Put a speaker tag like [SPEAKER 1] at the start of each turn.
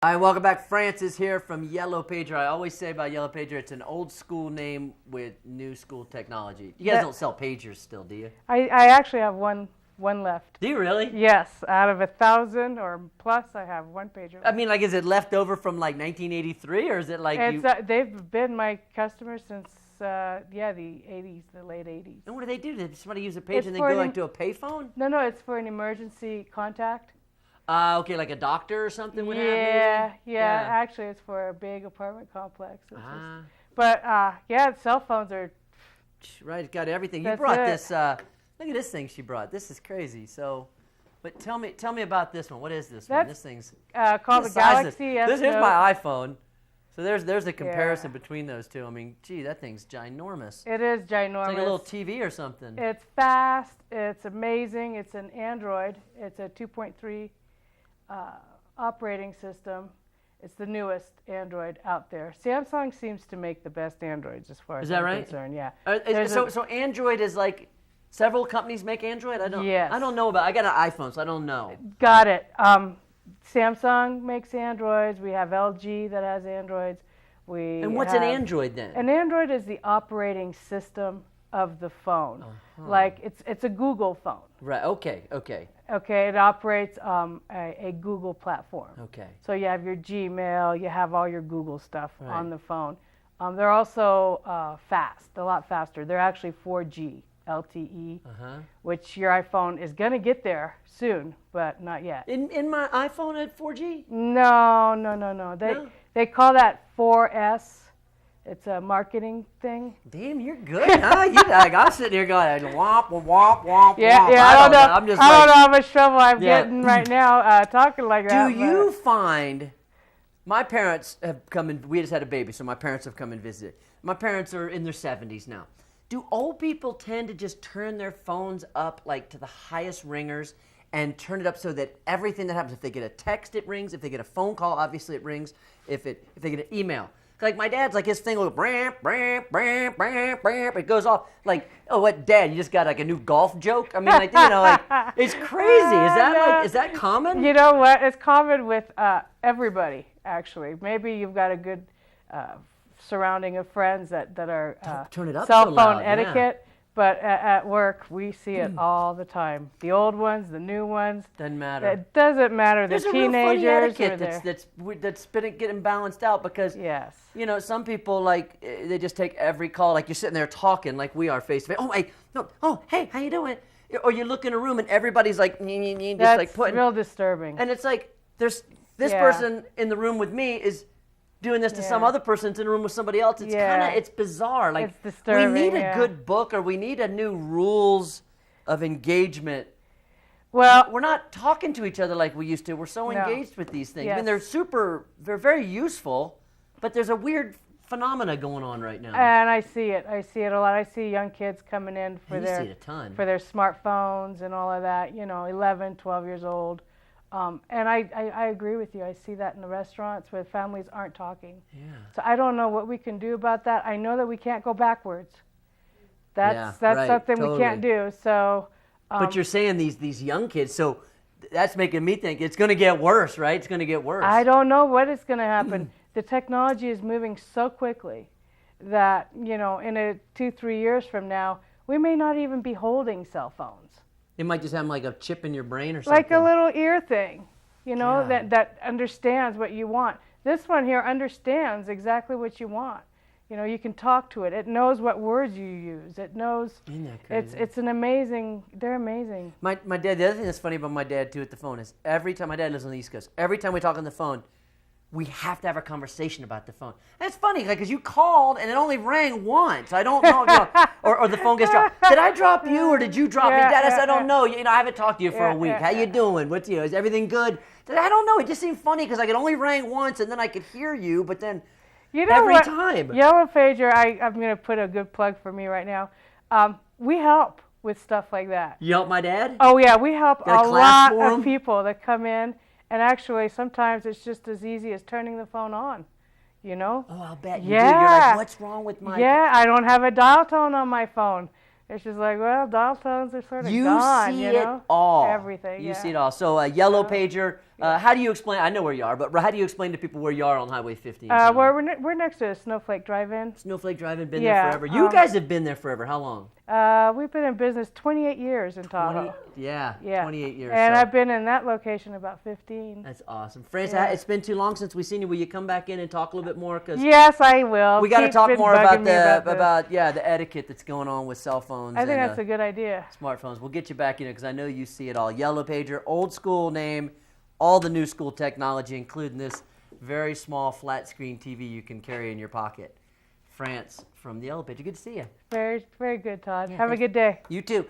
[SPEAKER 1] Hi, welcome back. Francis here from Yellow Pager. I always say about Yellow Pager, it's an old school name with new school technology. You guys don't sell pagers still, do you?
[SPEAKER 2] I actually have one left.
[SPEAKER 1] Do you really?
[SPEAKER 2] Yes, out of 1,000 or plus, I have one pager left.
[SPEAKER 1] I mean, like, is it left over from like 1983, or is it like
[SPEAKER 2] they've been my customers since the 80s, the late 80s.
[SPEAKER 1] And what do? Did somebody use a pager and then go like to a payphone?
[SPEAKER 2] No, it's for an emergency contact.
[SPEAKER 1] Okay, like a doctor or something would have maybe?
[SPEAKER 2] Yeah. Actually, it's for a big apartment complex. But cell phones are.
[SPEAKER 1] Right, it's got everything. You brought this. Look at this thing she brought. This is crazy. So, but tell me about this one. What is this one? This thing's
[SPEAKER 2] called the Galaxy S.
[SPEAKER 1] Here's my iPhone. So there's a comparison between those two. I mean, gee, that thing's ginormous.
[SPEAKER 2] It is ginormous.
[SPEAKER 1] It's like a little TV or something.
[SPEAKER 2] It's fast. It's amazing. It's an Android. It's a 2.3 operating system. It's the newest Android out there. Samsung seems to make the best Androids as far as I'm concerned. Yeah.
[SPEAKER 1] So Android is like several companies make Android. I don't know about. I got an iPhone, so I don't know.
[SPEAKER 2] Got it. Samsung makes Androids. We have LG that has Androids.
[SPEAKER 1] And what's an Android then?
[SPEAKER 2] An Android is the operating system of the phone. Like it's a Google phone.
[SPEAKER 1] Right. Okay.
[SPEAKER 2] Okay, it operates a Google platform.
[SPEAKER 1] Okay.
[SPEAKER 2] So you have your Gmail, you have all your Google stuff on the phone. They're also fast, a lot faster. They're actually 4G LTE, which your iPhone is going to get there soon, but not yet.
[SPEAKER 1] In my iPhone at 4G?
[SPEAKER 2] No. They call that 4S. It's a marketing thing.
[SPEAKER 1] Damn, you're good, huh? I'm sitting here going, womp, womp, womp, womp.
[SPEAKER 2] I don't know. I don't know how much trouble I'm getting right now talking like that.
[SPEAKER 1] Do you find, my parents have come and, we just had a baby, so my parents have come and visited. My parents are in their 70s now. Do old people tend to just turn their phones up like to the highest ringers and turn it up so that everything that happens, if they get a text, it rings. If they get a phone call, obviously it rings. If they get an email. Like my dad's like his thing will go bram, bram, bram, bram, bram. It goes off like, oh, what, Dad? You just got like a new golf joke? I mean, like, like it's crazy. Is that common?
[SPEAKER 2] You know what? It's common with everybody actually. Maybe you've got a good surrounding of friends that are
[SPEAKER 1] turn it up
[SPEAKER 2] cell
[SPEAKER 1] so
[SPEAKER 2] phone
[SPEAKER 1] loud,
[SPEAKER 2] etiquette. But at work, we see it all the time. The old ones, the new ones.
[SPEAKER 1] Doesn't matter.
[SPEAKER 2] It doesn't matter.
[SPEAKER 1] There's
[SPEAKER 2] the teenagers.
[SPEAKER 1] There's a real funny etiquette that's getting balanced out because, some people, like, they just take every call. Like, you're sitting there talking like we are face to face. Oh, hey, no, oh, hey, how you doing? Or you look in a room and everybody's like, just like putting.
[SPEAKER 2] That's real disturbing.
[SPEAKER 1] And it's like, there's this person in the room with me is doing this to some other person that's in a room with somebody else. It's it's bizarre. Like,
[SPEAKER 2] it's disturbing,
[SPEAKER 1] we need a good book, or we need a new rules of engagement.
[SPEAKER 2] Well,
[SPEAKER 1] we're not talking to each other like we used to. We're so engaged with these things. I mean, they're very useful, but there's a weird phenomena going on right now.
[SPEAKER 2] And I see it a lot. I see young kids coming in for
[SPEAKER 1] see it a ton.
[SPEAKER 2] for their smartphones and all of that, 11, 12 years old. And I agree with you. I see that in the restaurants where families aren't talking.
[SPEAKER 1] Yeah.
[SPEAKER 2] So I don't know what we can do about that. I know that we can't go backwards. That's
[SPEAKER 1] right,
[SPEAKER 2] something
[SPEAKER 1] totally.
[SPEAKER 2] we can't do. So.
[SPEAKER 1] But you're saying these young kids, so that's making me think it's going to get worse, right? It's going to get worse.
[SPEAKER 2] I don't know what is going to happen. The technology is moving so quickly that, in 2-3 years from now, we may not even be holding cell phones.
[SPEAKER 1] It might just have like a chip in your brain or something.
[SPEAKER 2] Like a little ear thing, that understands what you want. This one here understands exactly what you want. You can talk to it. It knows what words you use. It knows.
[SPEAKER 1] Isn't that crazy?
[SPEAKER 2] It's an amazing. They're amazing.
[SPEAKER 1] My dad. The other thing that's funny about my dad too at the phone is every time my dad lives on the East Coast. Every time we talk on the phone, we have to have a conversation about the phone. And it's funny, like, because you called and it only rang once. I don't know, or the phone gets dropped. Did I drop you or did you drop me? Dad, I don't know. I haven't talked to you for a week. How you doing? What's is everything good? I don't know. It just seemed funny because like it only rang once and then I could hear you, but then every time.
[SPEAKER 2] Yellow Pager, I'm going to put a good plug for me right now. We help with stuff like that.
[SPEAKER 1] You help my dad?
[SPEAKER 2] Oh yeah, we help a lot of people that come in. And actually, sometimes it's just as easy as turning the phone on,
[SPEAKER 1] Oh, I'll bet you do. You're like, what's wrong with my...
[SPEAKER 2] Yeah, I don't have a dial tone on my phone. It's just like, dial tones are sort of gone,
[SPEAKER 1] You see it all.
[SPEAKER 2] Everything,
[SPEAKER 1] You see it all. So, Yellow Pager, How do you explain? I know where you are, but how do you explain to people where you are on Highway 50?
[SPEAKER 2] We're next to Snowflake Drive-In.
[SPEAKER 1] Snowflake Drive-In, been there forever. You guys have been there forever. How long?
[SPEAKER 2] We've been in business 28 years in Tahoe.
[SPEAKER 1] 28 years.
[SPEAKER 2] And I've been in that location about 15.
[SPEAKER 1] That's awesome. France, it's been too long since we've seen you. Will you come back in and talk a little bit more?
[SPEAKER 2] Yes, I will.
[SPEAKER 1] We got to talk more about the etiquette that's going on with cell phones.
[SPEAKER 2] I think that's a good idea.
[SPEAKER 1] Smartphones. We'll get you back in because I know you see it all. Yellow Pager, old school name, all the new school technology, including this very small flat screen TV you can carry in your pocket. France from the Yellow Pager. Good to see you.
[SPEAKER 2] Very, very good, Todd. Have a good day.
[SPEAKER 1] You too.